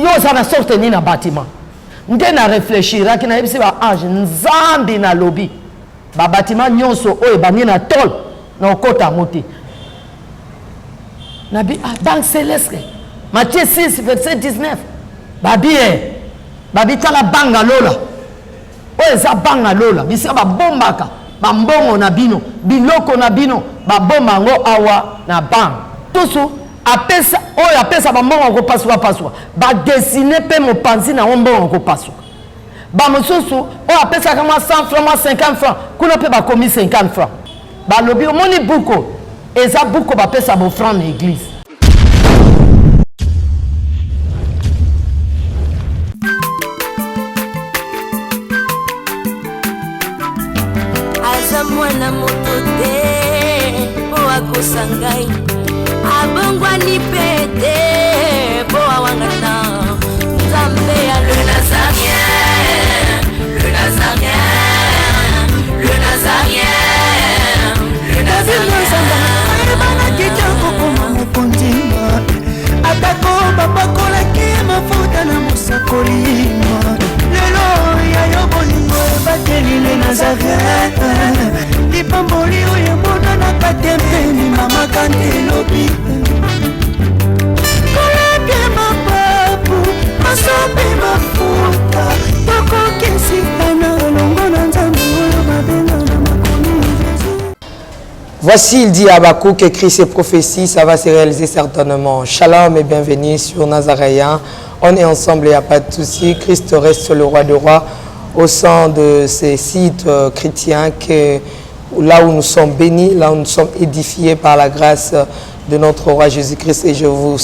yo ça na sorte ni na bâtiment nde na réfléchira ki na yebisi ba ange nzambi na lobi ba bâtiment nyonso oyo ba na tol na okota moti na bi banque céleste Matthieu 6 verset 19 babi tala banga lola oyo za banga lola bisika ba bombaka ba mbongo na bino biloko na bino ba bomba ngo awa na bang tusu apesa oyo apesa ba mbongo ko paswa ba dessiner pe mopanzi na mbongo ko paswa ba mosusu oyo apesa kama 100 francs 50 francs kuna pe ba komi 50 francs ba lobi omoni buko eza buko ba pesa bo francs na église. Mwana motote boa kosangai abongwa ni pete boa wangata nzambe ya le nazarien le nazarien le nazarien le nazarien bana kitoko koma mokondima atako babakola ki mafuta na musakolima lelo ya yobolingo bateli le nazarien Ipamboli oyo mona na katempeni mama kantelobi koleke mapapu masope mafuta tokokesikana olongo na nzambe oyo babenga na makomi Jésus. Voici, il dit à Habakkuk, écrit ces prophéties, ça va se réaliser certainement. Shalom et bienvenue sur Nazaréen. On est ensemble, il n'y a pas de souci. Christ reste le roi des rois au sein de ces sites chrétiens que là où nous sommes bénis, là où nous sommes édifiés par la grâce de notre roi Jésus-Christ. Et je nous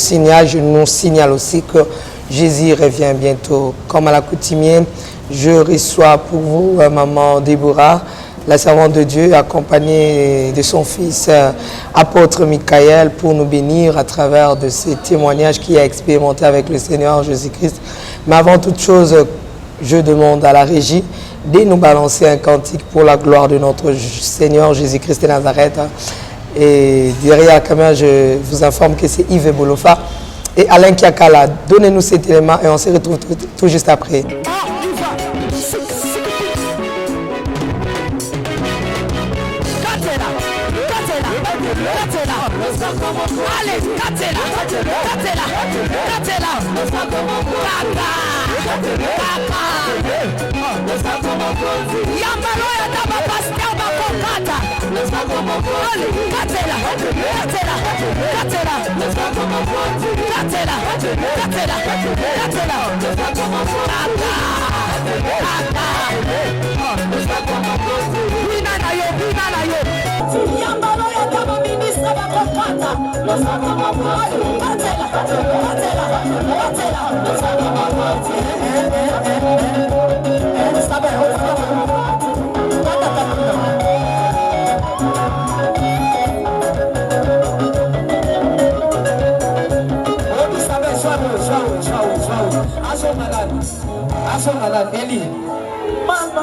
signale aussi que Jésus revient bientôt. Comme à l'accoutumée, je reçois pour vous maman Déborah, la servante de Dieu, accompagnée de son fils apôtre Michael, pour nous bénir à travers de ces témoignages qu'il a expérimenté avec le Seigneur Jésus-Christ. Mais avant toute chose, je demande à la régie de nous balancer un cantique pour la gloire de notre Seigneur Jésus-Christ de Nazareth. Et derrière la caméra, je vous informe que c'est Yves Bolofa et Alain Kiakala. Donnez-nous cet élément et on se retrouve tout juste après.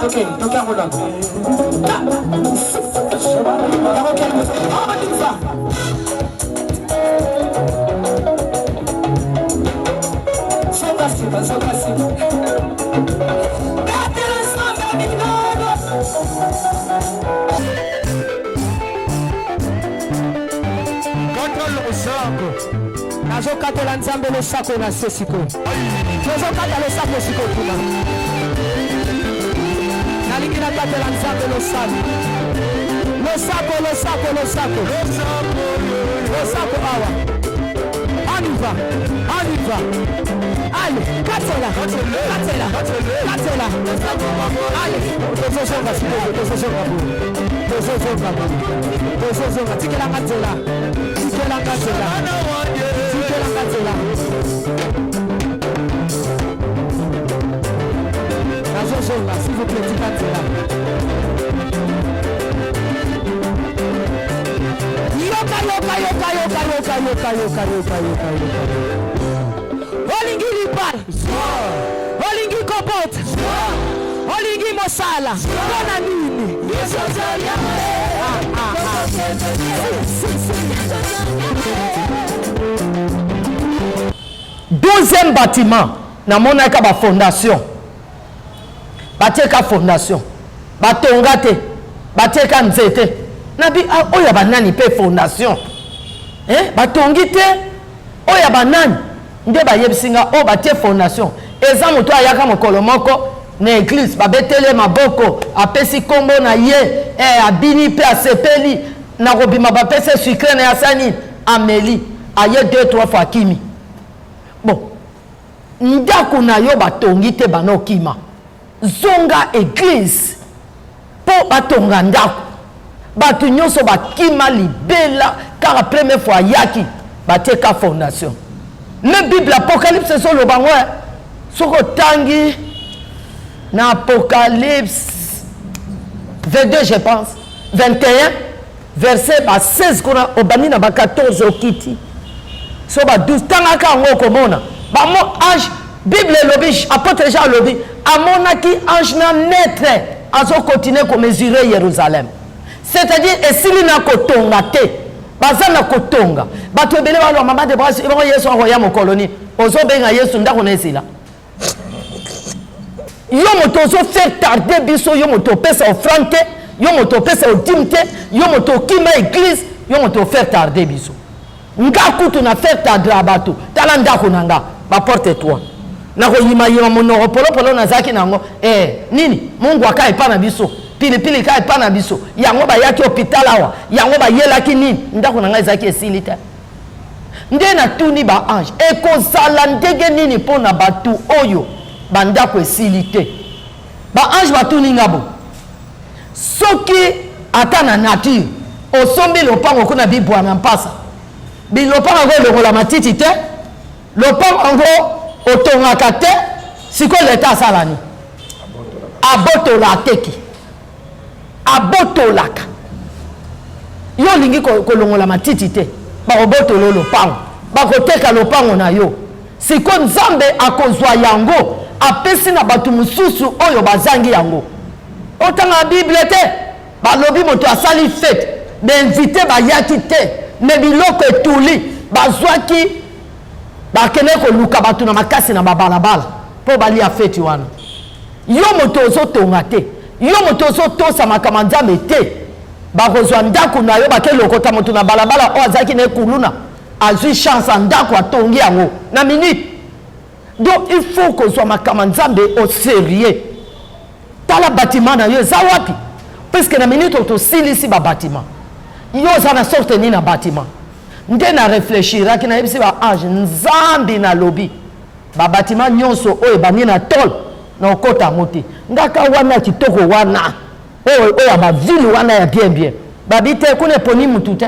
Ok, donc à Roland. Nazokatela nzambe losako na sesiko tozokata losako siko kuna nalingi nakatela nzambe losako awa aniva allez katela allez tozozonga tikela nzela s'il vous plaît, Olingi Lipal, Olingi Kopot, Olingi Mosala, Bonanini. Deuxième bâtiment, na monaka ba fondation. Bateka fondation. Batongate. Bateka nzete. Nabi oya banani pe fondation. Batongite oya banani. Nde ba yebsinga o batie fondation. Eza moto ayaka mokolo moko na église babetele maboko apesi kombo na ye abini pe asepeli na robima bapese sucre na yasani ameli aye 2-3 fois kimi. Bon, ndako na yo batongi te bano kima. Zonga église po batonga ndako. Batu nyonso bakima libela car première fois yaki bateka fondation. Le Bible Apocalypse c'est le bango. Soko tangi na Apocalypse 22 je pense 21 verset 16 kona obani na 14 okiti. So ba 12 tanga ka ngo komona ba mo ange Bible lobi apôtre Jean lobi amona ki ange na naître azo continuer ko mesurer Jérusalem, c'est-à-dire esili na kotonga te baza na kotonga bato ebele ba lo mama de bras ba Yesu roya mo colonie ozo benga Yesu ndako na esila yo moto ozo faire tarder biso yo moto pesa offrande yo moto pesa odimte yo moto kima église yo moto faire tarder biso ngaku tu na faire tarder abato tala ndako nanga ba porte toi na ko yima mono polo na zaki nango nini Mungu akai pa na biso pilipili kai pa na biso yango ba yaki hôpital awa yango ba yelaki nini ndako nanga zaki esilita nde na tuni ba ange ekozala ndenge nini pona batu oyo bandako esilite ba ange batuni ngabo soki ata na nature osombi lopango kuna bibwa na mpasa bilopango ngo longola matiti te lopango ngo otongaka te siko leta asalani abotola teki abotolaka yo lingi kolongola matiti te bakobotola lopango bakoteka lopango na yo siko nzambe akozwa yango apesi na batu mususu oyo bazangi yango otanga Bible te balobi moto asali fete beinvite bayaki te me biloko etuli bazwaki bakene koluka batu na makasi na babalabala po balia fete wana yo moto ozotonga te yo moto ozotosa makambo nzambe te bakozwa ndako na yo bakelokota moto na balabala oyo azalaki na ekuluna azwi chance ndako atongi yango na minute. Donc il faut qu'on soit makambo nzambe au sérieux. Tala bâtiment na yo za wapi parce que na minute auto silisi ba bâtiment yo za na sorte ni na bâtiment nde na réfléchira ki na yebisi ba ange nzambi na lobi ba bâtiment nyonso oyo bani na tol na okota moti ngaka wana kitoko wana oyo ba ville wana ya bien babite kune poni mutu te.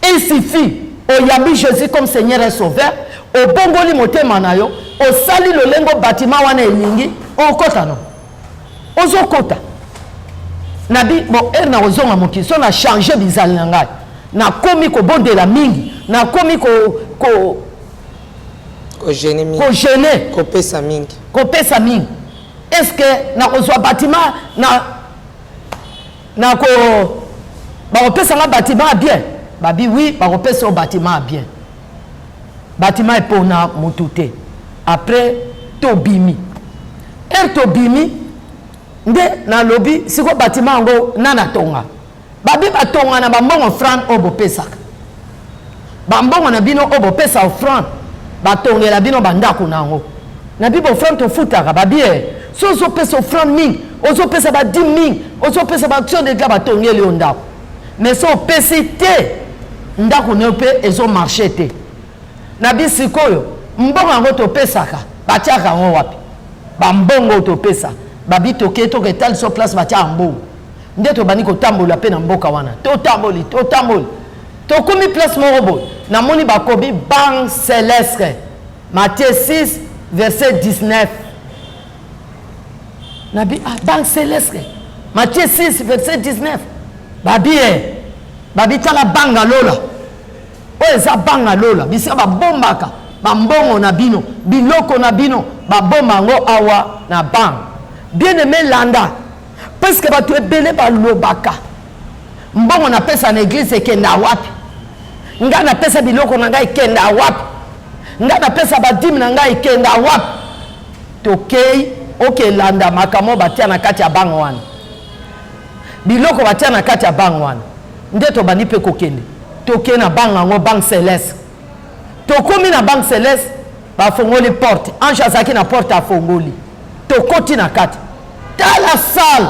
Il suffit oyambi Jésus comme Seigneur et Sauveur obongoli motema na yo osali lolengo bâtiment wana elingi okota no ozokota nabi bon na ozonga mokiso na changer bizali na ngai na komi ko bondela mingi na komi ko gêner mingi ko pesa mingi est-ce que na kozwa bâtiment na ko ba pesa nga bâtiment bien babi oui ba pesa bâtiment bien bâtiment est pour na mutute après tobimi tobimi nde na lobi siko bâtiment ngo nana tonga babi batonga na bambongo offrande obo pesaka bambongo na bino obo pesa offrande batongela bino bandako nango na bibo offrande to futaka babi so zo pesa offrande mingi ozo pesa ba 10 mingi ozo pesa ba action de gars batongeli ondako mais so pesi te ndako ne pe ezo marché te na bisikoyo mbongo ngo to pesaka batiaka ngo wapi bambongo to pesa babi toke to ketal so place batia mbongo nde to bani ko tambola pe na mboka wana to tamboli to komi place morobo na moni bakobi banque céleste Matthieu 6 verset 19 nabi banque céleste Matthieu 6 verset 19 babi tala banga lola oyo eza banga lola bisika babombaka bambongo na bino biloko na bino babomba ngo awa na banque. Bien aimé landa parce que bato ebele balobaka mbongo na pesa na église ekenda wapi nga na pesa biloko na ngai ekenda wapi nga napesa badime na ngai ekenda wapi tokei okelanda makambo batia na kati ya bango wana biloko batia na kati ya bango wana nde tobandi mpe kokende tokei na bango yango banque céleste tokomi na banque céleste bafongoli porte ange azalaki na porte afongoli tokoti na kati tala sale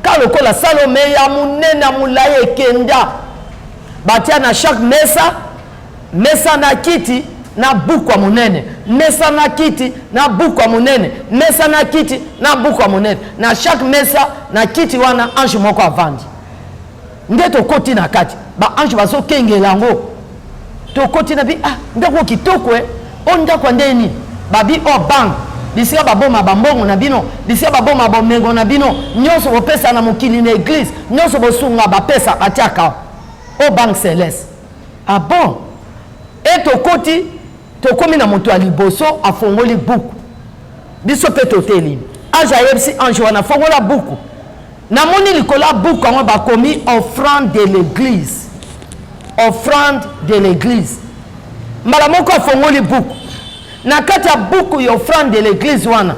ka lokola sale ome ya monene ya molai ekenda batia na chaque mesa na kiti na buku ya monene mesa na kiti na buku ya monene mesa na kiti na buku ya monene na chaque mesa na kiti wana ange moko avandi nde tokoti na kati baange bazokengela yango tokoti na bi ndako kitoko o ndako ndeni babi o bank bisika baboma bambongo na bino bisika baboma bomengo na bino nyonso bopesa na mokili na église nyonso bosunga bapesa batiaka o banque céleste bon et tokomi na moto ya liboso afongoli buku biso mpe toteli ange ayebisi ange wana afongola buku namoni likolo ya buku yango bakomi offrande de l'église mbala moko afongoli buku na kati ya buku ya offrande de l'église wana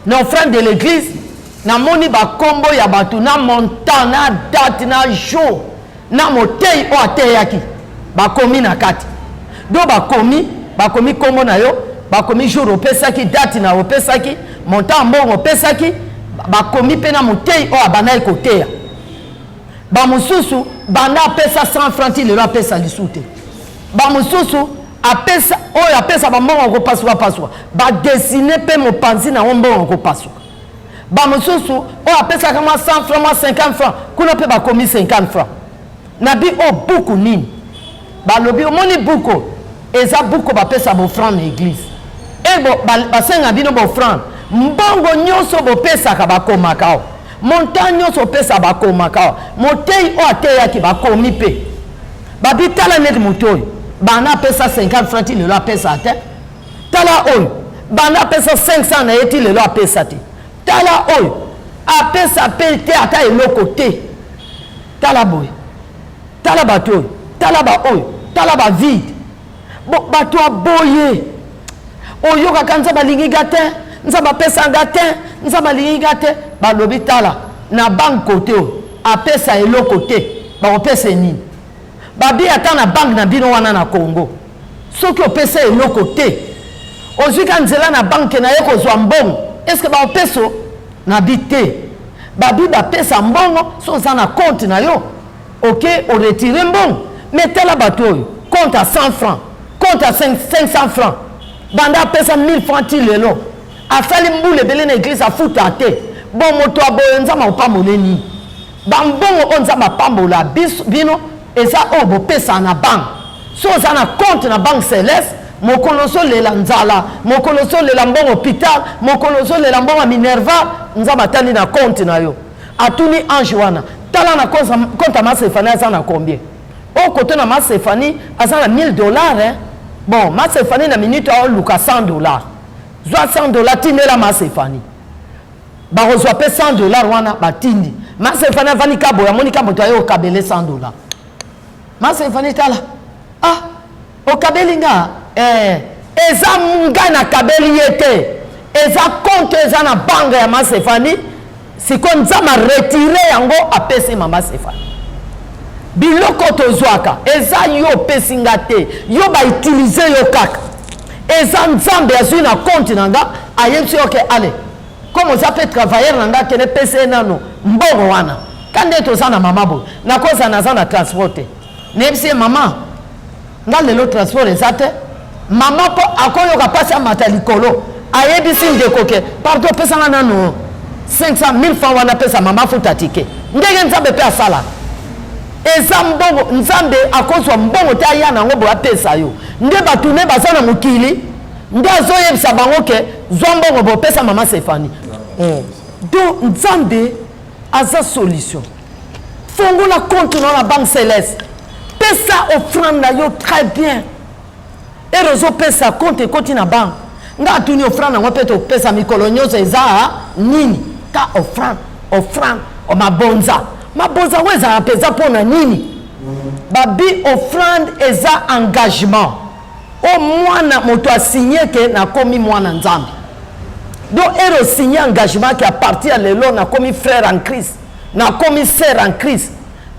na offrande de l'église namoni bakombo ya bato na montant na date na jour na motei o ateyaki bakomi na kati do bakomi kombo na yo bakomi jour opesaki date na opesaki montant mbongo opesaki bakomi mpe na motei o abandaki koteya bamosusu banda apesa 100 francs ti lelo apesa lisu te bamosusu apesa oyo apesa bambongo kopasuka badesine mpe mopanzi na ngo mbongo kopasuka bamosusu oyo apesaka mwa 100 francs mwa 50 francs kuna mpe bakomi 50 francs na bi o buku nini balobi omoni buku eza buku bapesa bofrande na église basenga bino bofrande mbongo nyonso bopesaka bakomaka o montant nyonso opesa bakomaka o motei o ateyaki bakomi mpe babi tala neti moto oyo bana apesa 50 francs ti lelo apesa te tala oyo bana apesa 500 na ye ti lelo apesa te tala oyo apesa mpe te ata eloko te tala boye tala bato oyo tala baoyo tala bavide bato aboye oyokaka nzambe alingi ga te nzambe apesanga te nzambe alingi ga te balobi tala na banke kote oyo apesa eloko te bakopesa nini babi ata na banke na bino wana na Congo soki opesa eloko te ozwika nzela na banke na ye kozwa mbongo eske bakopesa na bi te babi bapesa mbongo so oza na compte na yo ok oretire mbongo mais tala bato oyo compte à 100 francs compte à 500 francs banda apesa 1000 francs ti lelo asali mbula ebele na église afuta te bon moto aboye nzambe opambola nini bambongo oyo nzambe apambola bino eza oyo bopesa na banke so oza na compte na banque céleste mokolo ozolela nzala mokolo ozolela mbongo hôpital mokolo ozolela mbongo minerva nzambe atali na compte na yo atuni ange wana tala na compte ya Masefani aza na combien o kote na Masefani aza na $1000 bon Masefani na minute aoluka $100 zwa $100 tindela Masefani bakozwa pe $100 wana batindi Masefani avandi kabo ya moni kabo to ayo okabele $100 Masefani tala okabeli nga eza nga na kabeli ye te eza compte eza na banque ya Masefani siko nzambe retire yango apesi mama Masefani biloko tozwaka eza yo opesi nga te yo bautilize yo kaka eza nzambe azwi na compte na nga ayebisi yo ke ale comme oza mpe travailleur na nga kende pesi nano mbongo wana kande toza na mama boye nakoza naza na transport te nayebisi ye mama nga lelo transport eza te mama mpo akoyoka mpasi amata likolo ayebisi ndeko ke pardon opesanga nano 500,000 francs wana pesa mama futa tike ndenge nzambe mpe asala eza mbongo nzambe akozwa mbongo te aya nango boye apesa yo nde bato ne baza na mokili nde azoyebisa bango ke zwa mbongo boye opesa mama Sefani donc nzambe aza solution fongola compte na banque céleste pesa offrande na yo très bien erozo pesa compte ekoti na banque nga atuni offrande nango mpe topesa mikolo nyonso eza nini ka offrande mabonza ngo ezala mpenza mpona nini babi offrande eza engagement o mwana moto a signé que na komi mwana nzambe. Donc ero signé engagement qui a parti à l'élo na komi frère en Christ, na komi sœur en Christ.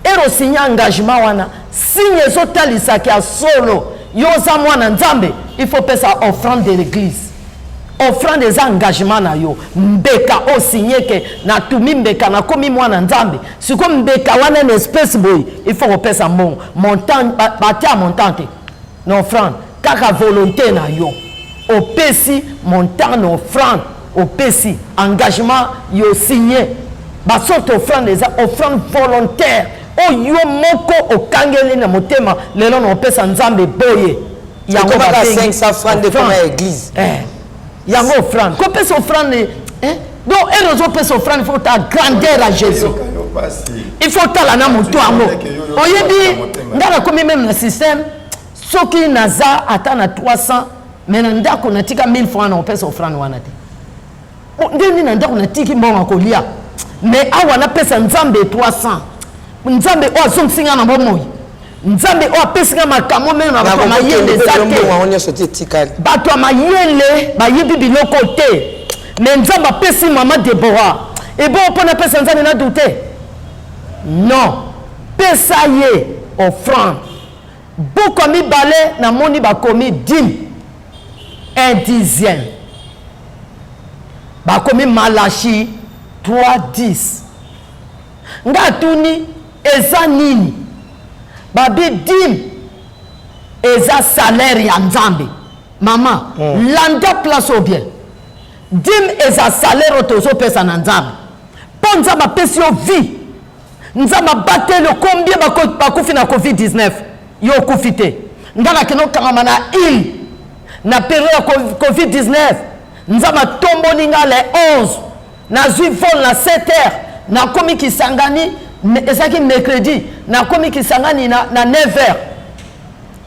Ero signé engagement wana signe zo talisa ki a solo yo za mwana nzambe, il faut payer sa offrande de l'église. Offrande des engagements na yo mbeka o signé que na tumi mbeka na komi mwana nzambe. Si comme mbeka wana une espèce boy, il faut payer sa montant batia montante na offrande kaka volonté na yo. Au pesi montant na offrande au pesi engagement yo signé ba sorte offrande des offrande volontaire o yo moko o kangeli na motema lelo na pesa nzambe boye yango ba 500 francs de pour l'église yango offrande ko pesa offrande donc erozo pesa offrande il faut ta grandeur à Jésus, il faut ta la na moto ango oyebi ndala komi même le système soki naza ata na 300 mais ndako na tika 1000 francs na pesa offrande wana te ndeni na ndako na tiki mbongo kolia mais awa na pesa nzambe 300 nzambe o azongsinga na bomoi nzambe o apesinga makambo meme na bato mayele zate bato mayele bayibi biloko te mais nzambe apesi mama Deborah ebo pona pesa nzambe na douter non pesa ye offrande boko mibale na moni bakomi dîme 1/10 bakomi Malachi 3:10 nga tuni eza nini babi dîme eza salaire ya nzambe mama landa place au bien dîme eza salaire otozo pesa na nzambe po nzambe apesi yo vie nzambe abateli combien bakufi na covid-19 yo okufi te ngana kino kangama na ile na période ya covid-19 nzambe atomboli nga le 11 nazwi vol na 7h na komi kisangani ezaki mercredi na komi kisangani na 9h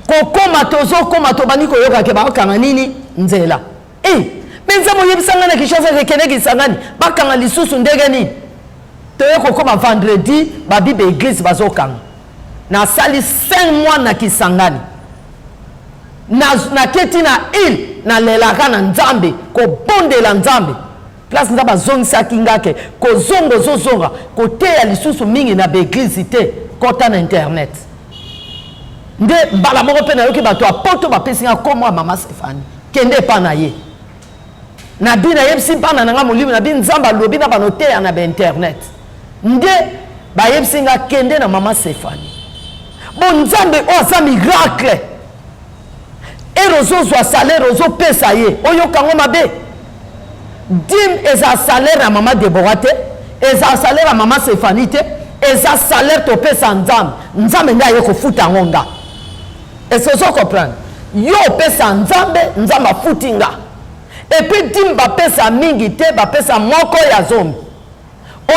kokoma tozokoma tobandi koyoka ke bakanga nini nzela mais nzambe oyebisanga na Kinshasa kekende kisangani bakanga lisusu ndenge nini toye kokoma vendredi babibe église bazokanga na sali 5 mois na kisangani na keti na ile na lelaka na nzambe kobondela nzambe place nzambe azongisaki ngake kozonga zozonga koteya lisusu mingi na beglise te kota na internet nde mbala moko mpe nayoki bato ya poto bapesinga komo ya mama Stéphanie kende epa na ye na bi nayebisi mpana nanga molimo na bi nzambe alobi na banoteya na internet nde bayebisi nga kende na mama Stéphanie bo nzambe oyo aza miracle erozozwa salaire ozopesa ye oyokango mabe dîme eza salaire ya mama Deborah te eza salaire ya mama Stéphanie te eza salaire topesa nzambe nzambe nde aye kofuta yango nga est-ce que vous comprenez yo opesa nzambe nzambe afuti nga epuis dîme bapesa mingi te bapesa moko ya zombi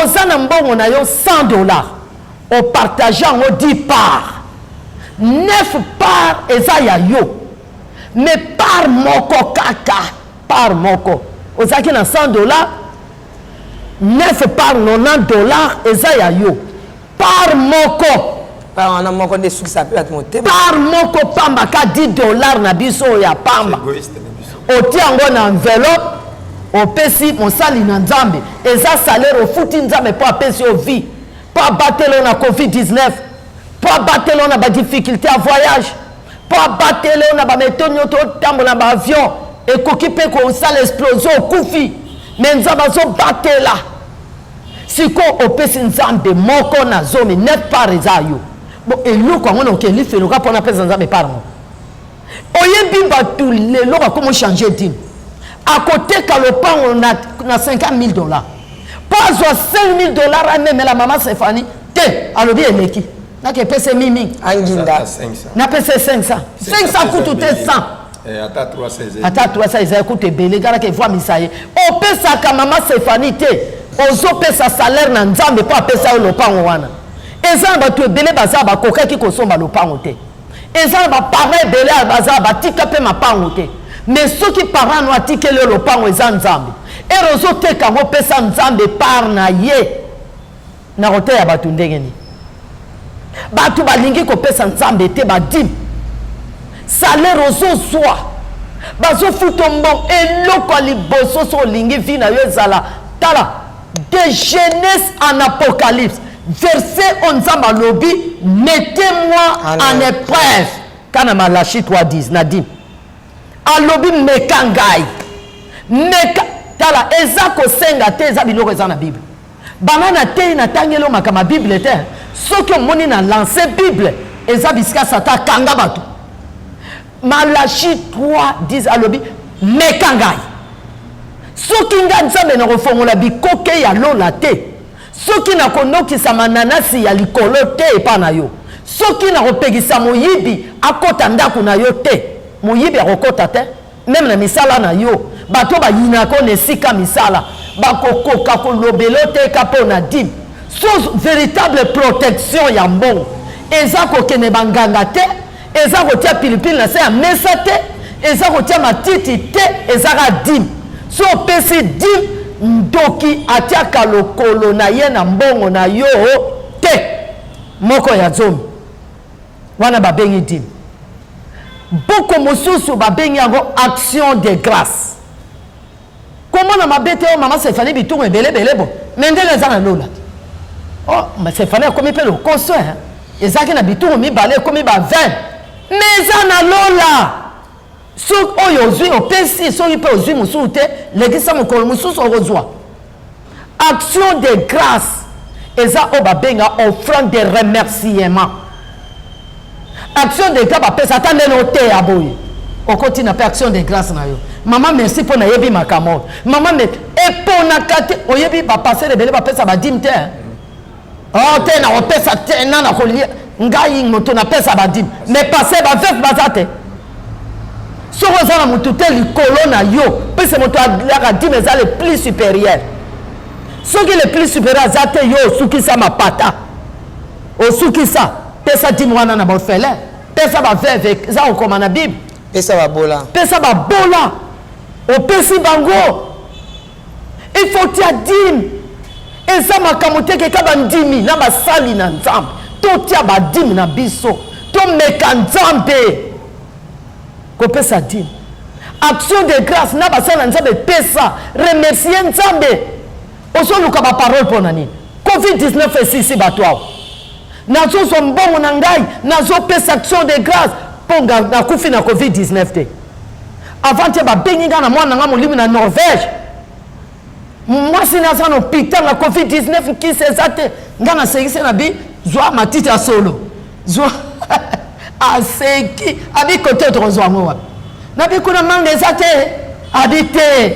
oza na mbongo na yo $100 opartage yango 10 parts 9 parts eza ya yo mais par moko kaka par moko ozaki na $100 9 par $90 eza ya yo par moko par moko nde suki sa pe atmote par moko pamba ka $10 na biso ya pamba oti yango na enveloppe opesi mosali na nzambe eza salaire ofuti nzambe po apesi yo vie po abatelo na covid-19 po abatelo na badifficulté ya voyage po abatelo na bametoni oto otambola na baavion ekoki mpe kosala explosion okufi me nzambe azobatela siko opesi nzambe moko na zomi net part eza yo bo eloko yango na okeli feloka mpona pesa nzambe par moko oyebi bato lelo bakomo changer dîme akoteka lopango na $50,000 po azwa $5,000 amemela mama Stéphanie te alobi eleki nake pese mimi anginda na pese 500 kutu te 100 ata 300 eza kutu ebele galaka evwa misaye opesaka mama Stéphanie te ozopesa salaire na nzambe po apesa yo lopango wana eza na bato ebele baza bakokaki kosomba lopango te eza na baparent ebele baza batika mpe mapango te mais soki parent no atikeli yo lopango eza nzambe ere ozoteka yango opesa nzambe par na ye na koteya bato ndenge nini bato balingi kopesa nzambe te badime salaire ozozwa bazofuta mbongo eloko ya liboso so olingi vi na yo ezala tala de Genèse en Apocalypse verset on nzambe alobi mettez-moi en épreuve kana Malachi 3:10 Nadim alobi meka ngai meka tala eza kosenga te eza biloko eza na Bible banana te na tangelo makama Bible te soki omoni na lancer Bible eza bisika sata kanga bato Malachi 3:10 alobi meka ngai soki nga nzambe na kofongola bikoke ya lola te soki na konokisa mananasi ya likolo te epa na yo soki na kopekisa moyibi akota ndako na yo te moyibi akokota te même na misala na yo bato bayinako na esika misala bakokoka kolobelo te kapo na dim so véritable protection ya mbongo eza kokende banganga te eza kotia pilipili na se ya mesa te eza kotia matiti te eza ka dim so opesi dim ndoki atiaka lokolo na ye na mbongo na yo te moko ya zomi wana babengi dim boko mosusu babengi yango action de grâce komona mabete o mama Stéphanie bitungo ebelebele bo mendele eza na lola oh ma Stéphanie akomi pe lokoso ezaki na bitungo mibale ekomi ba 20 mais eza na lola so oyo ozwi opesi soki mpe ozwi mosusu te lekisa mokolo mosusu okozwa action de grâce eza oyo babenga offrande de remerciement action de grâce bapesa ata ndenge oteya boye okotina mpe action de grâce na yo mama merci mpo nayebi makambo mama eponaka te oyebi bapasere ebele bapesa badime te o te na opesa te na na kolia ngai moto napesa badime mais pase bavef baza te soko oza na motu te likolo na yo mpese moto aliaka dime eza le plus supérieur soki le plus supérieur aza te yo osukisa mapata osukisa pesa dime wana na bofele pesa baveve eza kokoma na bible pesa babola opesi bango il faut tia dime eza makambo te keka bandimi na basali na nzambe totia badime na biso tomeka nzambe kopesa dime action de grâce na basali na nzambe pesa remercier nzambe osoluka baparole mpo na nini covid-19 esisi bato awa nazozwa mbongo na ngai nazopesa action de grâce mpo nakufi na covid-19 te avant te babengi nga na mwana nga molimi na Norvège mwasi naza na hôpital na covid-19 kisi eza te nga nasekisi na bi zwa matiti ya solo zwa aseki abi kote tokozwa ngo wapi nabi kuna manga eza te abi te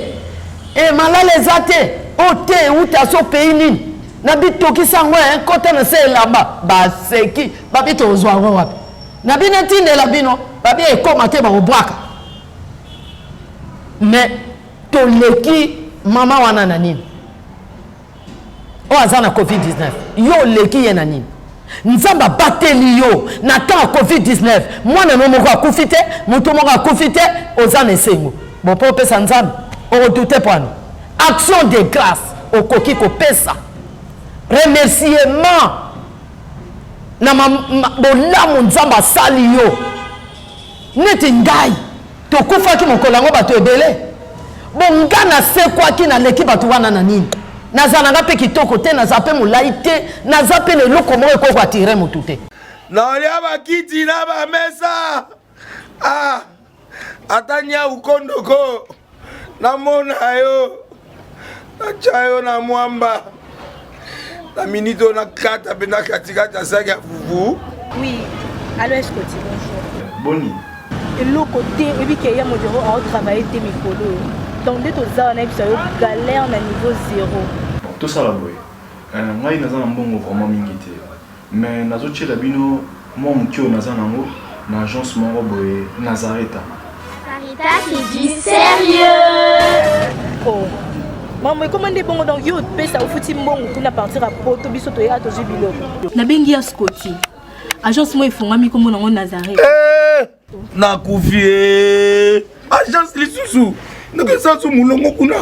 malala eza te o te uta so pays nini nabi tokisa ngo kote na se elamba baseki babi tokozwa ngo wapi nabi natindela bino babi ekoma te bakobwaka mais toleki mama wana na nini o aza na covid-19 yo leki ye na nini nzambe abateli yo na temps ya covid-19 mwana no moko akufi te moto moko akufi te oza na esengo bopo opesa nzambe okodute pwani action de grâce okoki kopesa remerciement na bolamu nzambe asali yo neti ngai tokufaki mokolo yango bato ebele bonga nasekwaki naleki bato wana na nini nazalanga mpe kitoko te naza mpe molai te naza mpe leloko moko ekoko atire motu te naolia bakiti na bamesa ata nya ukondoko namona yo natya yo na mwamba na minute oyo nakata mpe na katikati asaki ya fufu. Oui, alors est-ce que tu bonjour boni eloko te ebike ya modero aotravaille te mikolo donc nde toza wana biso yo galère na niveau 0 tosala boye ngai naza na mbongo vraiment mingi te mais nazotiela bino mwa moke oyo naza nango na agence moko boye Nazareta. Sarita qui dit sérieux. Oh maman comment nde bongo donc yo pesa ofuti mbongo kuna partir à poto biso to ya tozi biloko nabengi ya Scotty agence mo efungami kombo nango Nazareta. nakufi agence lisusu nakesa su mulongo kuna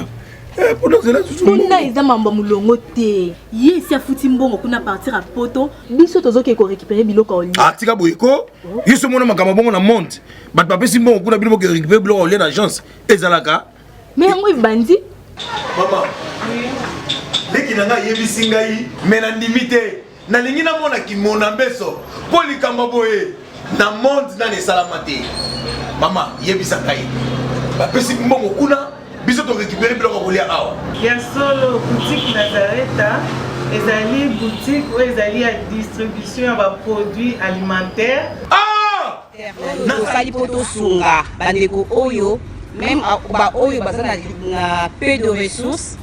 Pour cela, tu Kuna eza mambo mulongo te. Ye si afuti mbongo kuna partir à poto, biso tozoke ko récupérer biloko oli. Ah, tika boyeko. Yiso mona makama bongo na monte. Bat papa si mbongo kuna biloko récupérer biloko oli na agence. Ezalaka. Mais yango ibandi. Maman. Leki nanga yebisi ngai mais na ndimite. Na lingi na mona ki mona mbeso. Poli kamba boye. Na monte na ne salamate. Mama, yebisa ngai. Ba pesi mbongo kuna biso to récupérer biloko oli awa. Ya solo boutique Nazareta. Ezali boutique ou ezali à distribution de produits alimentaires. Ah! Nakali poto sunga bandeko oyo même ba oyo bazana na peu de ressources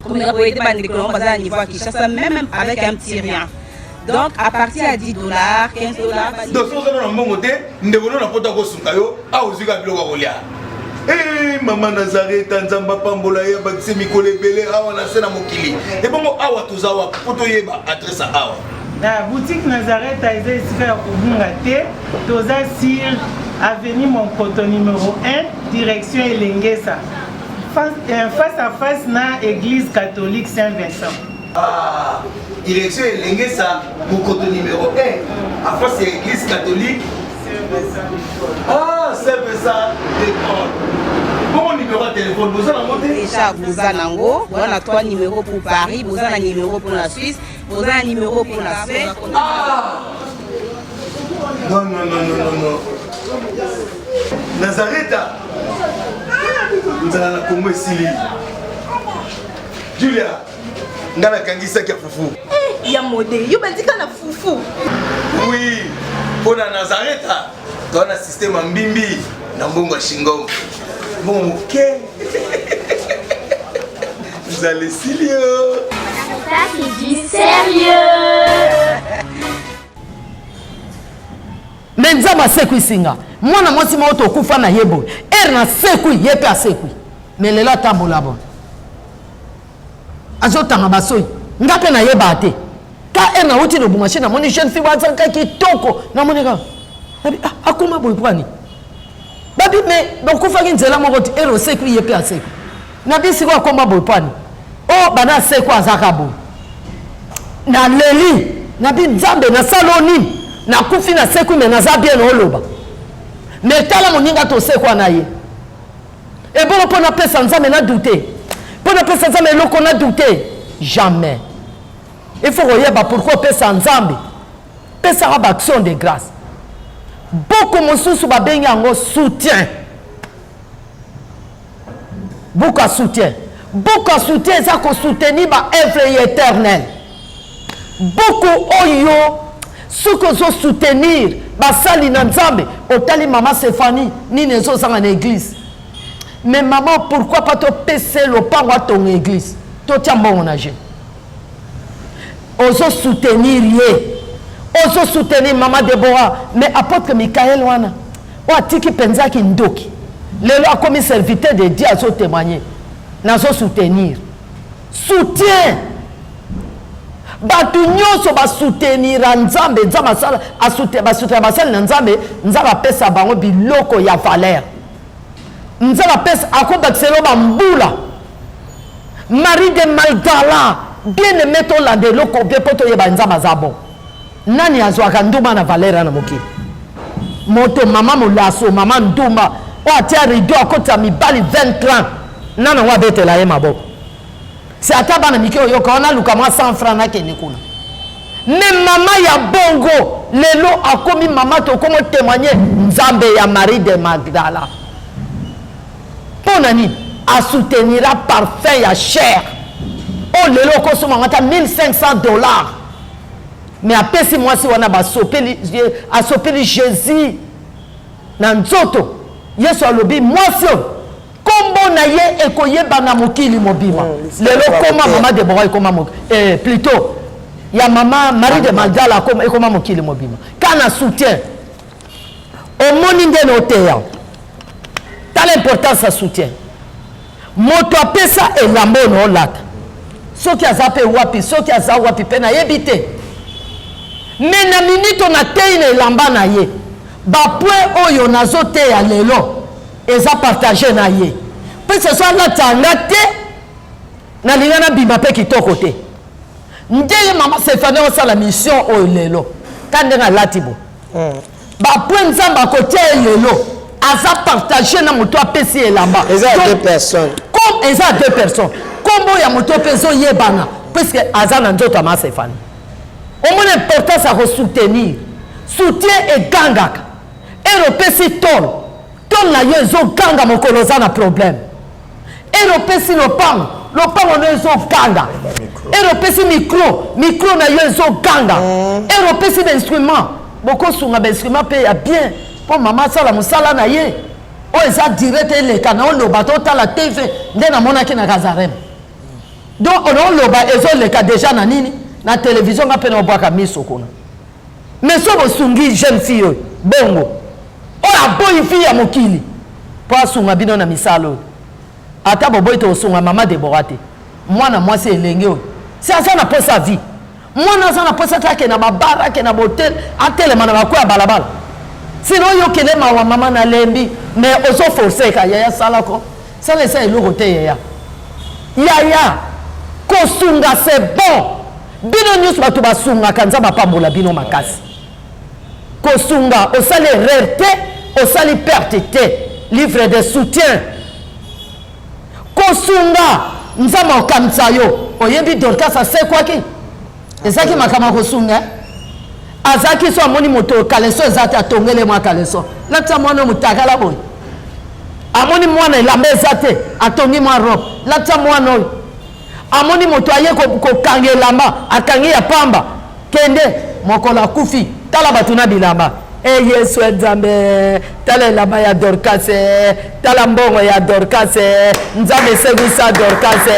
comme on peut bandeko on bazana niveau Kinshasa même avec un petit rien. Donc à partir à $10, $15. Donc si on a un bon côté, nous devons na poto ko sunga yo a ozika biloko kolia. Eh maman Nazareta nzamba pambola ya bakise mikole belé awa na sena mokili. Et bongo awa tozawa poto yeba adresse awa. La boutique Nazareta est ici à Kubungate, Toza sur avenue Monkoto numéro 1, direction Elengesa. Face à face na église catholique Saint-Vincent. Ah, direction Elengesa, Monkoto numéro 1, à face de l'église catholique Saint-Vincent. Ah, Saint-Vincent d'école. Bon numéro de téléphone, vous avez monté Déjà, vous avez on a 3 numéros pour Paris, vous avez un numéro pour la Suisse, vous avez un numéro pour la Suède. Ah! Non. Nazareta. Nous allons la Congo Sili. Julia, ngana kangisa kia fufu. Ya modé, yo bandika na fufu. Oui, pour la Nazareta, dans un système en bimbi, dans Bongo Shingo. Bon, ok. Vous allez Silio. Ça c'est du sérieux. Mais nzamba sekui singa. Mwana mwasi moto kufa na yebo. Na sekui yepe a sekui. Mais lela tambola bon. Azotanga basoi. Ngape na yeba ate. Ka na uti no bumashi na moni jeune fille wazanka kitoko na moni ka. Akuma boy pwani. Babi me donc kufa nzela moko ti sekui yepe a sekui. Na bisi kwa komba boy pwani. Oh bana sekui azaka boy. Na leli na bi nzambe na saloni. Na kufi na sekui me na za bien oloba. Mais tala moninga to sekwa na ye. Et bon pour na pesa nzambe na douter. Pour na pesa nzambe loko na douter. Jamais. Il faut regarder pourquoi pesa nzambe. Pesa ba action de grâce. Beaucoup mosusu ba benga ngo soutien. Beaucoup soutien. Beaucoup soutien ça ko soutenir ba œuvre éternelle. Beaucoup oyo ce que zo soutenir basali na nzambe otali maman Stéphanie ni nezo sanga na église. Mais maman pourquoi pas te pese le pango à ton église to tia mbongo na je ozo soutenir ye ozo soutenir maman Deborah mais apôtre Michael wana o atiki penzaki ndoki lelo akomi serviteur de Dieu azo témoigner nazo soutenir soutien. Batu nyonso ba soutenir nzambe nzamba sala a soutenir ba soutenir ba sala nzambe nzamba pesa bango biloko ya valeur nzamba pesa akobakiselo ba mbula Marie de Magdala bien aimé to la de loko bien poto ye ba nzamba zabo nani azwaka nduma na valeur na mokili moto mama molaso mama nduma o atia rido akota mibali 20 ans nana wa betela ye maboko. C'est à ta banane qui oyo quand on a luka moi 100 francs na kene kuna. Mais maman ya bongo lelo akomi maman to komo témoigner nzambe ya Marie de Magdala. Ponani a soutenir parfait ya cher. Oh lelo ko soma ngata $1500. Mais après si moi si wana ba sopeli a sopeli Jésus na nzoto. Yesu alobi moi si kombo na ye ekoyeba na mokili mobima lelo koma mama Deborah ekoma plutôt ya mama Marie de Magdala ekoma mokili mobima kana soutien omoni ndene oteya tala importance ya soutien moto apesa elamba ono olata soki aza pe wapi soki aza wapi pe na yebi te me na minute na tei na elamba na ye bapwe oyo nazoteya lelo eza partagé na ye. Peut ce soit la tangate na linga na bima pe kitoko te ndenge mama Stéphanie osa la mission o lelo kande nga latibo ba point nzamba côté lelo aza partager na moto apesi elamba eza deux personnes comme eza deux personnes kombo ya moto peso yebana parce que aza na nzoto ma Stéphanie au moins l'importance à soutenir soutien et gangaka europési tol na yo ezo ganga mokolo za na problème europési lopango na ezo ganga europési micro na yo ezo ganga europési d'instrument boko sunga d'instrument pe ya bien pour maman sala musala na ye o eza direct eleka na oloba to tala TV nde na mona ki na Kazarem donc on loba ezo leka déjà na nini na télévision nga pe na obwaka miso kuna mais so bosungi jeune fille bongo oya boy fille ya mokili po asunga bino na misalo ata boboy to sunga mama Deborah te mwana mwasi elenge oyo si asa na posa vie mwana asa na posa take na babara ke na botel atelema na bakoya balabala sinon yo kele mawa mama na lembi mais oso forcer ka yaya salako sala esa eloko te yaya kosunga c'est bon bino nyusu bato basunga kanza bapambola bino makasi kosunga osali erreur te osali perte te livre de soutien kosunga nzama okamisa yo oyebi Dorcas asekwaki ezaki makama kosunga azaki so amoni moto kaleso ezati atongele mwa kaleso latisa mwana mutakala boy amoni mwana elamba ezate atongi mwa robe latisa mwana oyo amoni moto aye kokanga elamba akangi ya pamba kende mokolo akufi tala bato na bilamba Yesu nzambe tala elamba ya Dorcas tala mbongo ya Dorcas nzambe seguisa Dorcas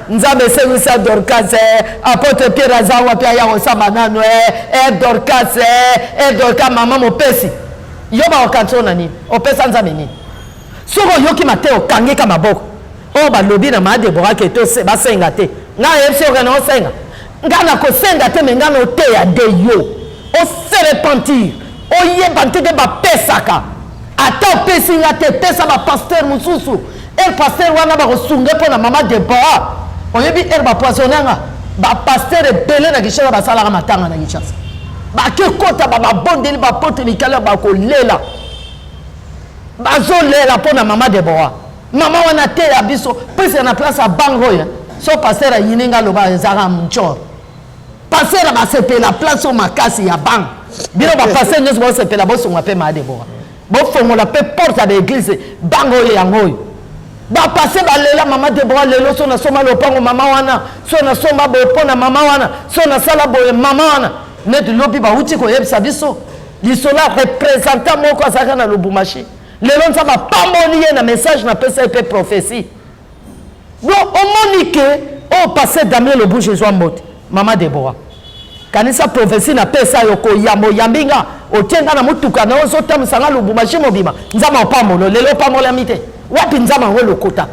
nzambe seguisa Dorcas apotre Pierre azawa pia ya osamba nano Dorcas mama mopesi yo ba okantona nini opesa nzambe nini soko yoki mateo kangi kama boko o balobi na ma Deborah ke to se basenga te nga yepsi okana osenga nga na kosenga te me nga no te ya de yo o se repentir o yeba nteke bapesaka ata opesi nga te pesa bapasteur mosusu pasteur wana bakosunga mpo na mama Deborah oyebi bapoisonne nga bapasteur ebele na Kinshasa basalaka matanga na Kinshasa bakekota bababondeli bapotre mikala bakolela bazolela mpo na mama Deborah mama wana te ya biso pesa na place ya bango ya so pasteur ayini nga loba ezaka mchor pasteur basepela place o makasi ya bango bino bapasteur nyonso bosepela bosonga mpe mama Deborah bofongola mpe porte ya l'église bango oyo yango oyo bapasteur balela mama Deborah lelo so nasomba lopango mama wana so nasomba boye mpo na mama wana so nasala boye mama wana neti lobi bauti koyebisa biso lisola représentant moko azalaka na Lubumbashi lelo nzambe apamboli ye na message na pesa epe prophétie donc omoni ke o pasteur Damien le bouche ezwa mbote mama Deborah kanisa prophétie na pesa yo koyambo yambinga otienga na mutuka na ozotamisa nga Lubumbashi mobima nzambe opambolo lelo opambolami te wapi nzambe yango lokuta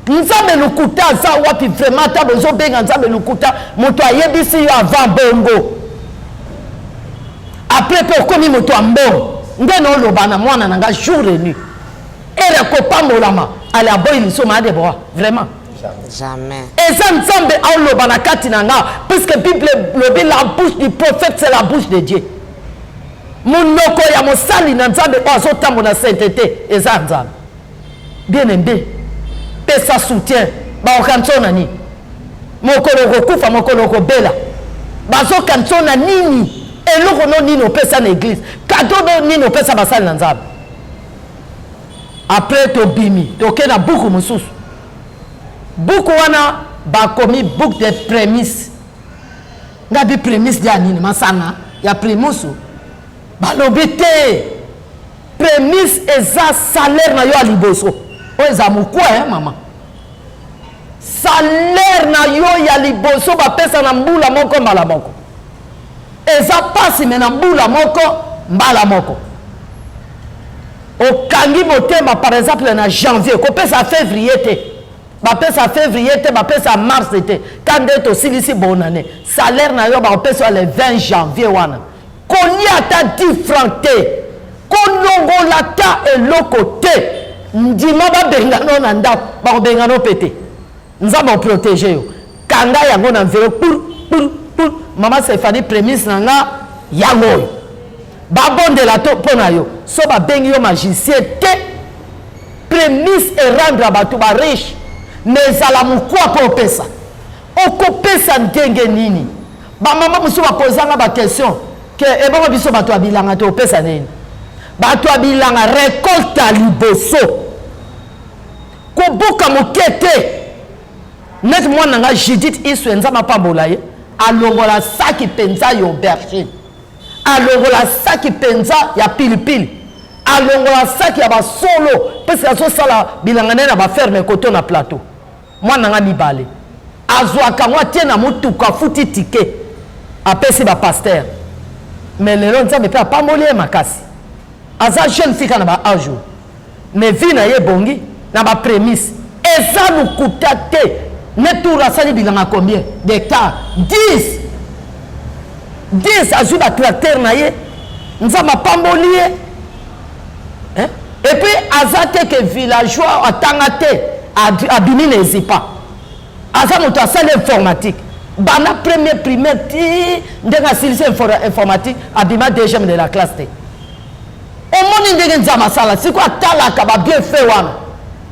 nzambe lokuta aza wapi vraiment ta bozobenga nzambe lokuta moto ayebisi yo avant bongo après pe okomi moto ya mbongo nde na oloba na mwana na nga jour et nuit ere kopambolama ale aboyi liso ma Deborah vraiment jamais eza nzambe aoloba na kati na nga puisque Bible lobi la bouche du prophète c'est la bouche de Dieu monoko ya mosali na nzambe oyo azotambola na sainteté eza nzambe bien aimé pesa soutien baokanso na nini mokolo kokufa mokolo kobela bazokanso na nini eloko no nini opesa na église kado no nini opesa basali na nzambe après tobimi toke na buku mosusu buku wana bakomi book de prémisse ngabi prémisse dia nini masana ya primusu balobi te prémisse eza salaire na yo ya liboso oyo eza mokwa mama salaire na yo ya liboso bapesa na mbula moko mbala moko eza pasi me na mbula moko mbala moko okangi motema par exemple na janvier kopesa février te bapesa février te bapesa mars te kande tosilisi bonane salaire na yo bakopesa le 20 janvier wana kolia ata 10 francs te kolongola ta eloko te ndima babengano na ndako bakobengano pete nzambe oprotege yo kanga yango na mvelo pour mama Stéphanie prémisse na nga yango oyo babondela to mpo na yo so babengi yo magicien te prémisse erendre bato bariche mais ezala mokwa mpo opesa okopesa ndenge nini bamama mosusu bakozanga baquestion ke ebongo biso bato ya bilanga te opesa nini bato ya bilanga récolte ya liboso kobuka moke te neti mwana nga Judith Iswe nzambe apambola ye alongola saki penza ya aubergine alongola saki penza ya pilipili alongola saki ya basolo parce azosala bilanga nene na baferme koto na plateau mwana nga mibale azwaka mwa tie na mutuka futi tike apesi bapaster mais lelo nzambe mpe apamboli ye makasi aza jeune fika na baage mais vi na ye bongi na baprémisse eza lukuta te ne tour asali bilanga combien d'hectares 10 azwi batracteur na ye nzambe apamboli ye et puis aza te ke villageois atanga te abimi na ezipa aza moto asali informatique bana premier primaire ti ndenge asilisi informatique abima deuxième de la classe te omoni ndenge nzambe asala siko atalaka babien fe wana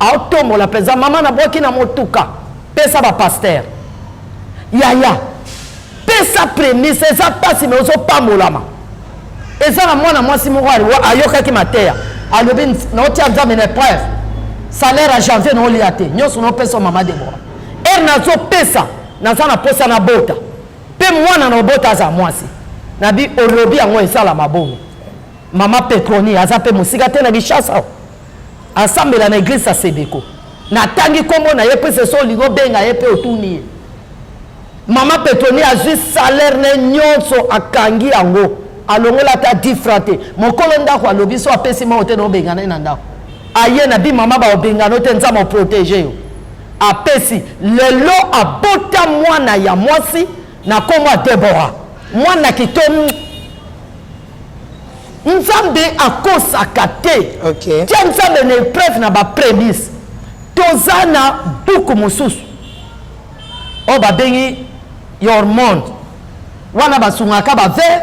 aotombola mpenza mama na bwaki na motuka pesa bapaster yaya pesa prémisse eza mpasi me ozopambolama eza na mwana mwasi moko ayokaki mateya alobi naotia nzambe na épreuve salaire ya janvier naolia te nyonso naopesa mama debora ere nazopesa naza na posa na bota mpe mwana na obota aza mwasi nabi olobi yango esala mabongo mama Petroni aza mpe mosika te na bishasa asambela na église ya Sebeko natangi kombo na ye mpe seso olingo benga ye mpe otuni ye mama Petroni azwi salaire ne nyonso akangi yango alongola ta 10 francs te mokolo ndako alobi so apesi moko te na obengana na ndako aye na bi mama baobengana te nzambe oprotege yo apesi lelo abota mwana ya mwasi na kombo ya Debora mwana kitomu nzambe akosaka te tia nzambe na épreuve na baprémisse toza na buku mosusu oyo babengi your monde wana basungaka baveuve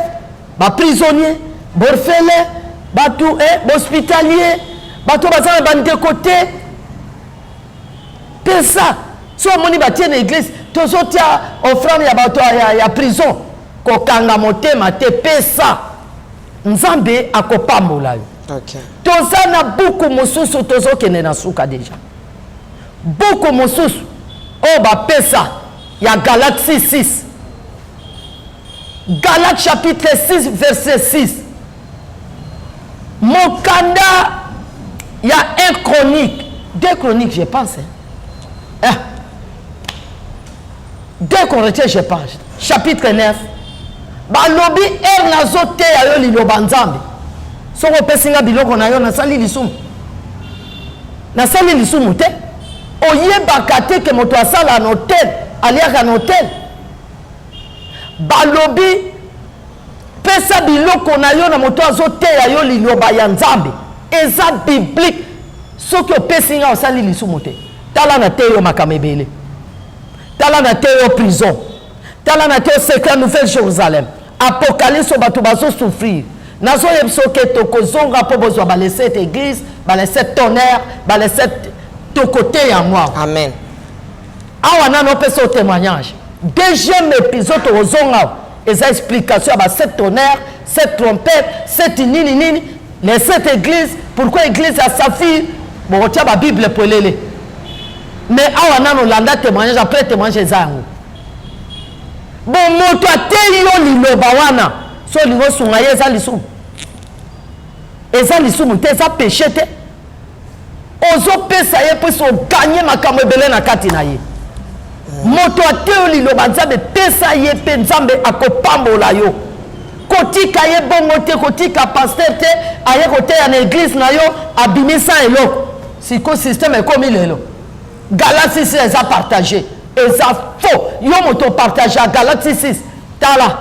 baprisonnier borfele bato bahospitalier bato baza na bandeko te pesa so omoni batie na église tozotia offrande ya bato ya prison kokanga motema te pesa nzambe akopambola yo toza na buku mosusu tozokende na suka deja buku mosusu oyo bapesa ya Galate 6 Galate chapitre 6 verset 6 mokanda ya 1 chronique 2 chroniques je pense 2 Corinthiens je pense chapitre 9 balobi ere nazoteya yo liloba nzambe soko opesinga biloko na yo nasali lisumu te oyebaka te ke moto asala na hotel aliaka na hotel balobi pesa biloko na yo na moto azoteya yo liloba ya nzambe eza biblique soki opesinga osali lisumu te tala na te yo makambo ebele tala na te yo prison tala na te yo secret nouvelle Jérusalem apocalypse bato bazosouffrir nazoyebisa oke tokozonga mpo bozwa balese ete église balese tonnerre balese tokote ya mwa amen awa nano opesa o témoignage deuxième épisode tokozonga eza explication ya ba 7 tonnerre 7 trompette 7 nini nini les 7 églises pourquoi église ya Saphir bokotia babible polele mais awa nano landa témoignage après témoignage eza yango bon moto ateyi yo liloba wana so olingi osunga ye eza lisumu te eza péché te ozopesa ye mposi oganye makambo ebele na kati na ye moto ateyi yo liloba nzambe pesa ye mpe nzambe akopambola yo kotika ye bongo te kotika paster te aye koteya na église na yo abimisa eloko siko système ekomi lelo Galate 6 eza partagé eza faux yo moto partage à Galate 6 tala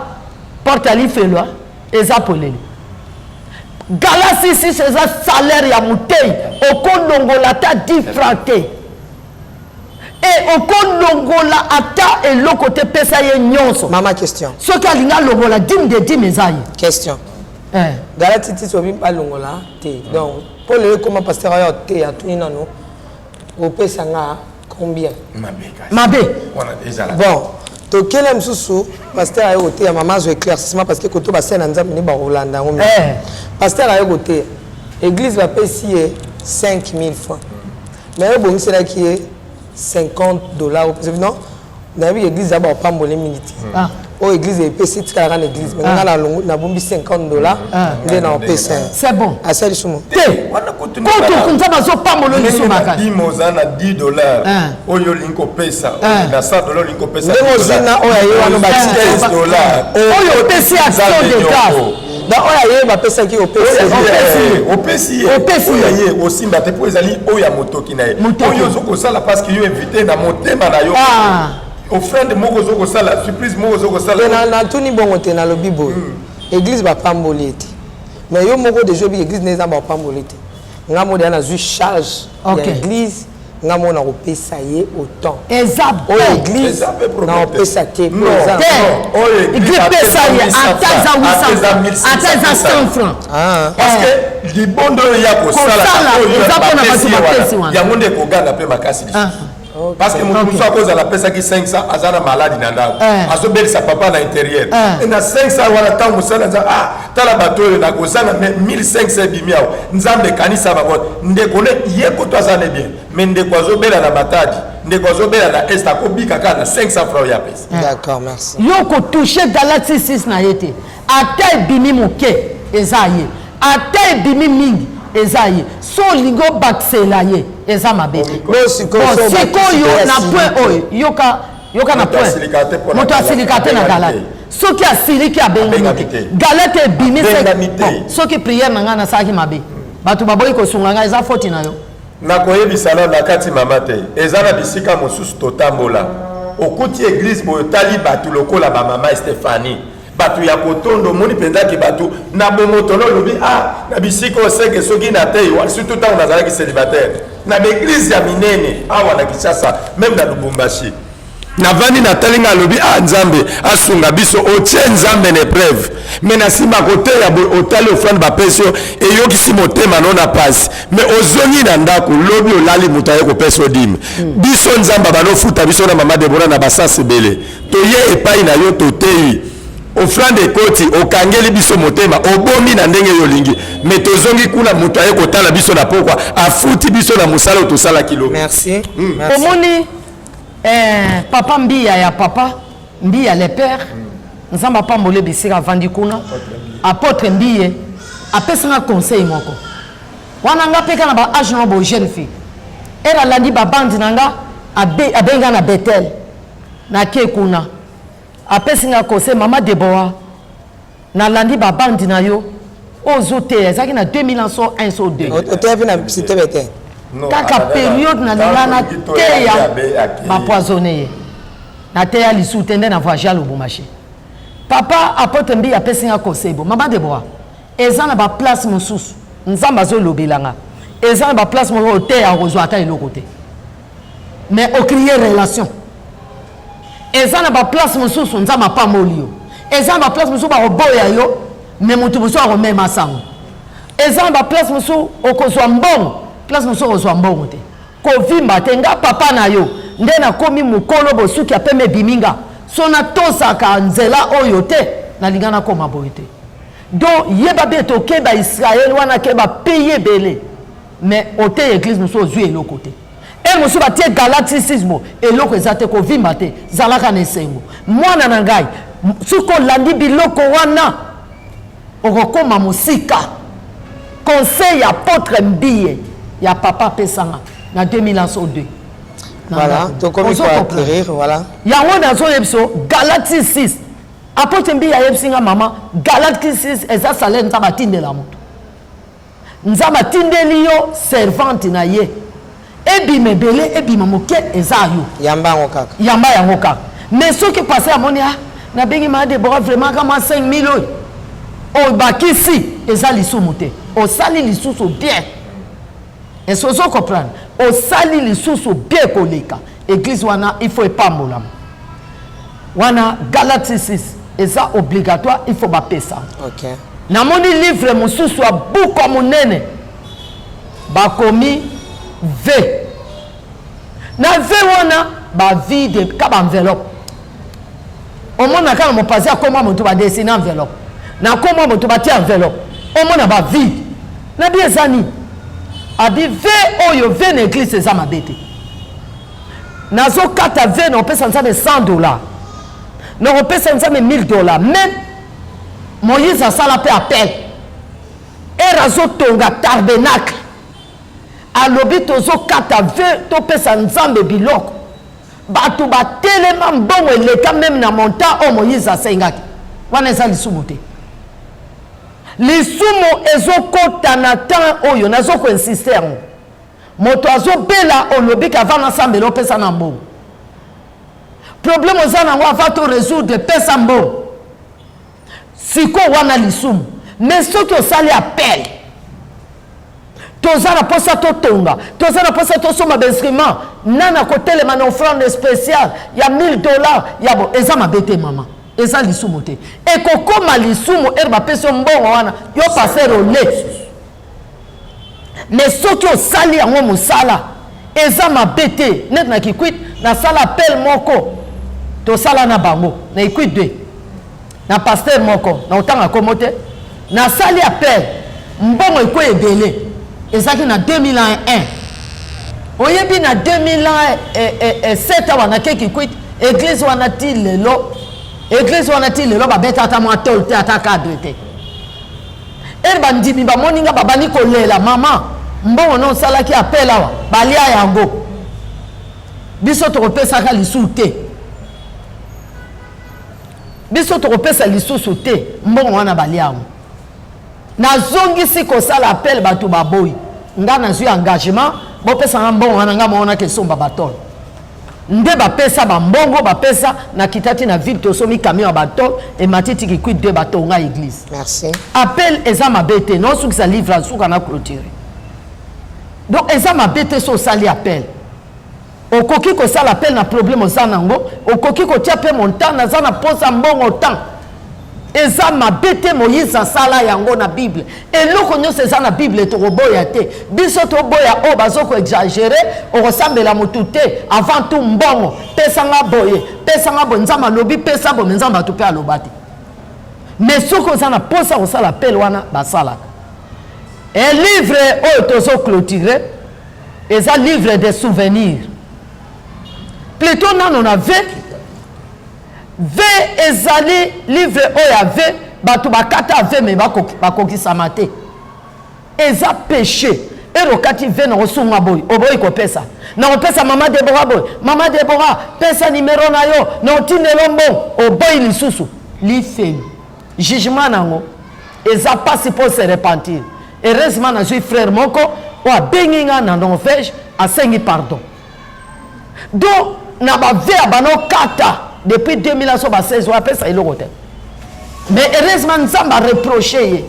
porte ali felo eza poleli galasi si c'est un salaire ya mutei okondongola ta 10 francs te et okondongola ata eloko te pesa ye nyonso. Maman, question. Soki alinga longola dîme de dîme ezai. Question. Galati ti sobi pas longola te. Donc pour le comment pasteur a te a tout nano. Au pesa nga combien? Mabe. Bon. To quel msusu pasteur a yote ya maman zo éclaircissement parce que koto ba scène nzambe ni ba Rolanda ngomi. Pasteur a yote église va payer 5000 francs. Mais bon c'est là qui est $50. Non? Dans l'église a pas mbolé minute. Oh église est payée c'est la grande église. Mais on a la longue na bombi $50. Ndé na payé. C'est bon. À ça sumo. Quand on ça bazo pas mbolé ni sumaka. $10 oyo linko pesa. Na $100 linko pesa. Ndé mozina oya ye wana ba $10. Oyo pesi action de grâce. Donc oya ye ba pesa ki opesi. Opesi ye osimba te po ezali oya motoki na ye. Oyo zoko sala parce que yo invité na motema na yo. Offrande moko zoko sala surprise moko zoko sala. Na tuni bongo te na lobi boy. Église ba pamboli te. Mais yo moko de jobi église neza ba pamboli te. Ngamo de na zu charge ya église ngamo na opesa ye autant. Exact. O église na opesa te. Église pesa ye ataza 100 francs. Parce que libondo ya ko sala ya monde ko ganga pe makasi. Parce que mon soit cause à la pesa qui 500 azana malade nanda azo bel sa papa à l'intérieur et na 500 wala tant musala za tala bato na kozana 1500 bimiao nzambe kanisa ba ndeko ne yeko to azana bien mais ndeko azo bela na matadi ndeko azo bela na esta ko bika kana 500 francs ya pesa. D'accord, merci. Yoko toucher Galati 6 na yete ata bimi moke ezaye ata bimi mingi ezaye so lingo baksela ye eza mabe sikoyo na point oyo yoka na point moto asilikate na galate soki asiliki abengi galate ebimi soki priere na ngai nasalaki mabe bato baboyi kosunga ngai eza foti na yo nakoyebisana na kati mama te eza na bisika mosusu totambola okuti église boyo tali bato lokola bamama Stéphanie batu ya kotondo moni pendaki batu na bomotolo lobi na bisiko oseke soki na te wa surtout tant on a qui célibataire na l'église ya minene awa na Kinshasa même na Lubumbashi na vani na talinga lobi nzambe asunga biso otie nzambe na épreuve mais na sima côté ya otali ofrande ba pesio et yo kisi motema non na passe mais ozongi na ndako lobi olali mutaye ko peso dim biso nzamba bano futa biso na mama Deborah na basase bele to ye epai na yo totei offrande ekoti okangeli biso motema obomi na ndenge yolingi mais tozongi kuna mutu aye kotala biso na pokwa afuti biso na musala otosala kilo. Merci. Omoni papa mbia ya papa mbia le père nzamba pambole bisika vandi kuna apôtre mbiye apesanga conseil moko wana nga peka na ba age no bo jeune fille era landi ba bandi nanga abenga na Bethel na ke kuna apesinga conseil mama Deborah na landi ba bandi na yo ozote ezaki na 2000 ans so 1 so 2 otevi na cité Bethel kaka période na lingana teya ba poisonné na teya lisuute nde na voyage Lubumbashi papa apôtre mbi apesinga conseil bo mama Deborah eza na ba place mosusu nzamba zo lobelanga eza na ba place mo oteya kozwa ata eloko te mais au crier relation eza na ba place mosusu nzamba pa molio eza na ba place mosusu ba roboya yo mais mutu mosusu aromema sango eza na ba place mosusu okozwa mbongo place mosusu okozwa mbongo te kovimba te nga papa na yo nde nakomi mokolo bosuki apeme biminga so natosaka nzela oyo te nalinga nakoma boye te donc yeba be tokeba Israël wana keba paye ebele mais ote église mosusu ozwi eloko te e mosusu batie galatisisme eloko eza te kovimba te zalaka na esengo mwana na ngai soki olandi biloko wana okokoma mosika conseil ya apôtre mbiye ya papa apesanga na 2000 ans 2 voilà donc on peut acquérir voilà yango nazoyeba biso Galati 6 apôtre mbiye ayebisinga mama Galati 6 eza salaire nzambe atindela moto nzambe atindeli yo servante na ye ebima ebele ebima moke eza yo yamba yango kaka mais soki passé amoni nabengi ma Deborah vraiment kama 5000 oyo bakisi eza lisumu te osali lisusu bien est-ce que vous comprenez osali lisusu bien koleka église wana il faut epambolama wana Galates 6 eza obligatoire il faut bapesa OK namoni livre mosusu ya buku monene bakomi V na V wana ba vide ka ba enveloppe omona kana mopazi akoma moto ba dessiner enveloppe na koma moto ba tia enveloppe omona ba vide na bi ezani abi V oyo V na église eza mabete nazo kata V na opesa nzambe $100 na opesa nzambe $1000 même Moïse asala pe appel erazo tonga tabernacle alobi tozo kata V topesa nzambe biloko bato batelema mbongo eleka même na montant o Moïse asengaki wana eza lisumu te lisumu ezokota na temps oyo nazoko insister yango moto azobela olobi kava na sambela opesa na mbongo problème oza nango ava to résoudre pesa mbongo siko wana lisumu mais soki osali appel toza na posa totonga toza na posa tosomba bainstrument nana kotelema na offrande spéciale ya $1000 yabo eza mabete mama eza lisumu te ekokoma lisumu ere bapesa mbongo wana yo paser ole mais soki osali yango mosala eza mabete net na kikwit na sala appel moko tosala na bango na ikwit 2 na pasteur moko na otanga komo te na sali appel mbongo eko ebele ezaki na 2001 oyebi na 2007 wana keki kwit église wana ti lelo babeta ata mwa tol te ata cadre te ere bandimi bamoninga babani kolela mama mbongo no osalaki appel awa balia yango biso tokopesaka lisusu te biso tokopesa lisusu te mbongo wana balia yango nazongisi kosala appel bato baboyi nga nazwi engagement bopesanga mbongo wana nga maona kesomba batol nde bapesa bambongo bapesa na kitati na ville tosomi camion ya batol ematiti kikwit 2 batonga église merci appel eza mabete non sukisa livre asuka na clôture donc eza mabete so osali appel okoki kosala appel na problème oza nango okoki kotia mpe montant naza na posa mbongo temps eza mabete Moïse asala yango na Bible eloko nyonso eza na Bible tokoboya te biso toboya o bazoko exagérer okosambela motu te avant tout mbongo pesanga boye nzambe alobi pesa bo nzambe atupe aloba te mais soki oza na posa kosala appel wana basalaka un livre oyo tozo clôturer eza livre de souvenirs plutôt nano na V ezali livre oya V bato bakata V me bakokisama te eza péché erokati V na kosunga boy oboyi kopesa na kopesa mama Deborah boy mama Deborah pesa numéro na yo na otindelo mbongo oboyi lisusu lifeli jugement nango eza pasi pour se repentir heureusement nazwi frère moko o abengi nga na Norvège asengi pardon donc na bave abano kata depuis 2016 on pesa eloko te mais heureusement nzambe a reproché ye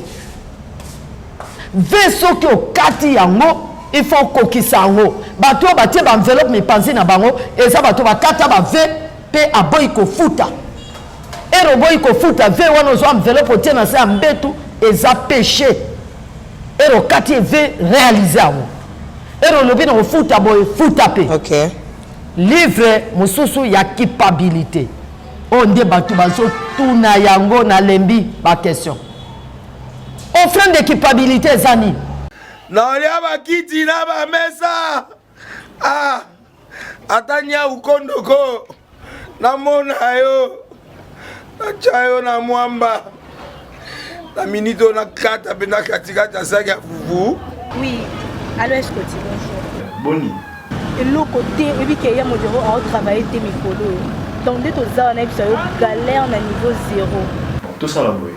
ve soki okati yango il faut kokisa yango bato batie ba enveloppe mipanzi na bango eza bato bakata bave pe aboyi kofuta ero boyi kofuta ve wana ozwa enveloppe otie na se ya mbetu eza péché ero kati ve réaliser yango ero lobi na kofuta boye futa pe OK livre mosusu ya culpabilité onde bato bazotuna yango na lembi ba question offrande de culpabilité ezani naolia bakiti na bamesa atanya ukondoko namona yo natya yo na mwamba na minito na kata mpe na katikati ya saki ya fufu oui alors est-ce que tu bonjour Boni eloko te ebi ke ya modero aotravaille te mikolo donc nde toza wana biso yo galère na niveau 0 tosala boye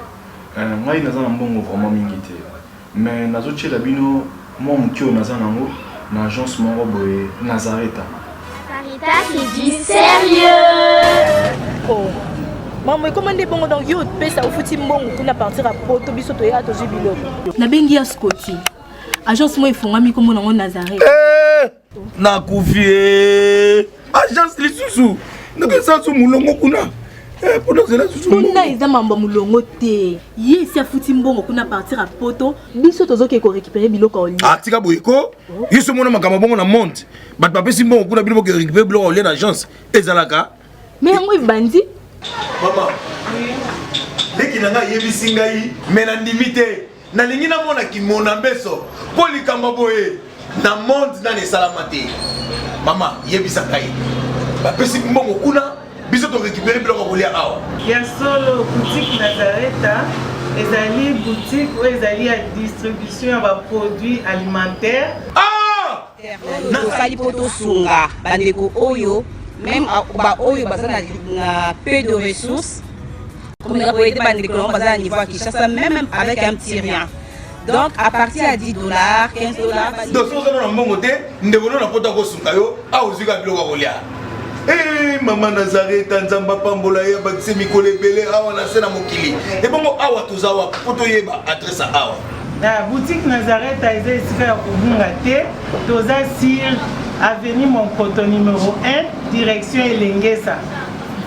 ngai naza na mbongo vraiment mingi te mais nazotiela bino mwa moke oyo naza nango na agence moko boye Nazareta Sarita qui dit sérieux. oh Maman, comment on dit bon donc yo pesa au fouti mbongo kuna partir à poto biso to ya to jibilo. Na bengi ya Scotty. Agence moi ifungami comme on Nazareth. Na kufie. Agence lisusu. Ndeke sa su mulongo kuna. Pendant que là susu. Kuna eza mambo mulongo te. Ye si afuti mbongo kuna partir à poto biso tozo ke ko récupérer biloko oli. Ah tika boyeko. Yeso mona makamba bongo na monte. Bat papa si mbongo kuna biloko ke récupérer biloko oli na agence. Ezalaka. Mais yango bandi. Maman. Deki nanga yebisi ngai mena ndimite. Na lingi na mona ki mona beso. Poli kamba boye. Na monde na ne salamate. Mama yebisa ngai. Ba pesi mbongo kuna biso to récupérer biloko kolia awa. Ya solo boutique Nazareth ezali boutique où ezali à distribution de produits alimentaires. Ah! Nasali poto sunga bandeko oyo même ba oyo bazana na peu de ressources. Comme nous avons été bandeko on bazana niveau à Kinshasa même avec un petit rien. Donc à partir à $10, $15. Donc si vous avez un bon côté, nous devons na poto ko sunga yo a uzika biloko kolia. Eh maman Nazareth nzamba pambola ya bakise mikole belé awa na sena mokili. Et bongo awa tozawa poto yeba adresse awa. La boutique Nazareth a été ici à Kubungate, toza sur avenue Monkoto numéro 1, direction Elengesa.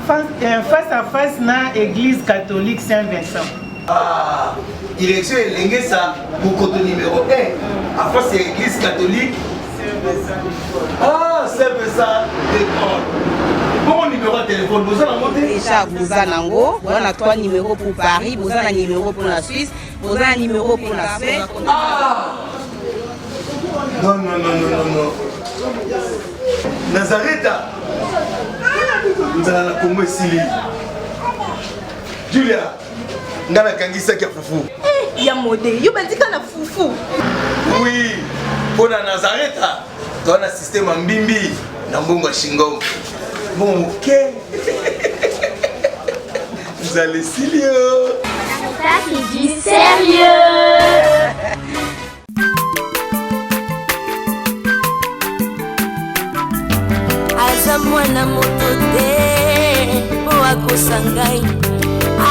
Face à face na église catholique Saint-Vincent. Ah, direction Elengesa, Monkoto numéro 1, à face de l'église catholique Saint-Vincent. Ah, Saint-Vincent d'école. Bon numéro de téléphone, vous en avez déjà vous en avez. On a 3 numéros pour Paris, vous avez un numéro pour la Suisse, vous avez un numéro pour la Suède. Ah! Non. Nazareth. Nous allons la Congo Sili. Julia, nous allons kangisa kia fufu. Ya modé, yo bandika na fufu. Oui, pour la Nazareth, tu as un système en bimbi, na mbongo shingo. Bon, ok. Vous allez sérieux. Ça c'est du sérieux. Aza mwana moto te po akosa ngai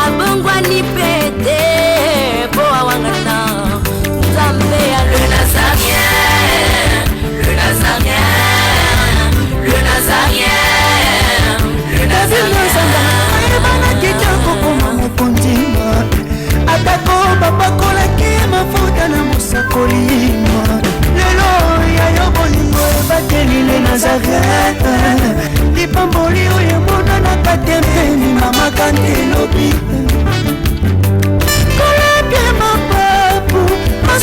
abongwani pete po awangana Nzambe ya le Nazarien, le Nazarien, le Nazarien, le Nazarien. Ebana kitoko koma mokondima atako bapakolaki mafuta na mosakolima lelo yayo bolingo ebateli le Nazareth lipamboli oyo emonanaka te mpeni mama kanti elobi